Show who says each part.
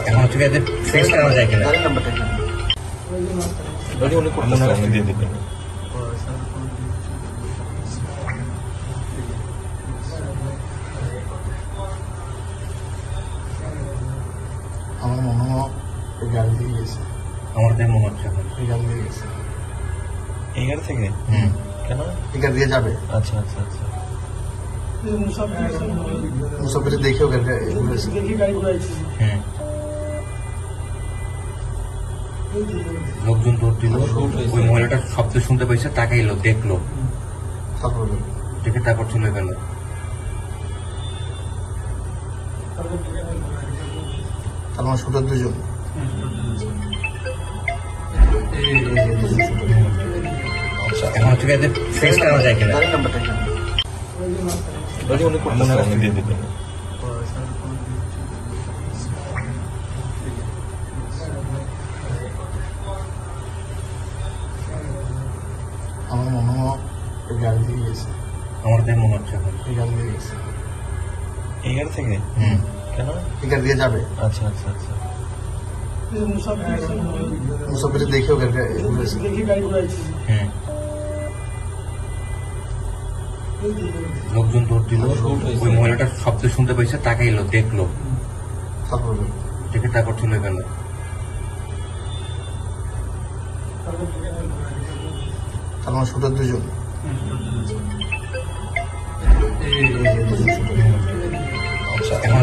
Speaker 1: এখন হচ্ছে এদের ফেস করা যায় কিনা
Speaker 2: দিয়ে দিবেন।
Speaker 3: আমার মনে হয় ওই গাড়ি দিয়ে গেছে,
Speaker 1: আমার তাই মনে হচ্ছে এখন।
Speaker 3: ওই গাড়ি দিয়ে গেছে,
Speaker 2: এই গাড়ি থেকে কেন?
Speaker 3: এই গাড়ি দিয়ে যাবে।
Speaker 2: আচ্ছা আচ্ছা আচ্ছা।
Speaker 3: মুসাফির দেখেও গাড়িটা ঘুরেছে।
Speaker 1: লোকজন দৌড় দিল, ওই মহিলাটার শব্দ শুনতে পেয়েছে, তাকাইলো, দেখলো,
Speaker 3: তারপরে
Speaker 1: দেখে তারপর চলে গেল।
Speaker 3: তার মানে শুটার দুজন।
Speaker 1: এখন হচ্ছে এদের ফেস করা যায় কিনা
Speaker 2: দিয়ে দিবেন।
Speaker 3: আমার মনে হয় ওই গাড়ি দিয়ে গেছে,
Speaker 1: আমার তাই মনে হচ্ছে এখন।
Speaker 3: ওই গাড়ি দিয়ে গেছে,
Speaker 2: এই গাড়ি থেকে কেন?
Speaker 3: এই গাড়ি দিয়ে যাবে।
Speaker 2: আচ্ছা আচ্ছা আচ্ছা।
Speaker 3: মুসাফির দেখেও গাড়িটা ঘুরেছে।
Speaker 1: লোকজন দৌড় দিল, ওই মহিলাটার শব্দ শুনতে পেয়েছে, তাকাইলো, দেখলো,
Speaker 3: তারপরে
Speaker 1: দেখে তারপর চলে গেল।
Speaker 3: তার মানে শুটার দুজন।
Speaker 1: এখন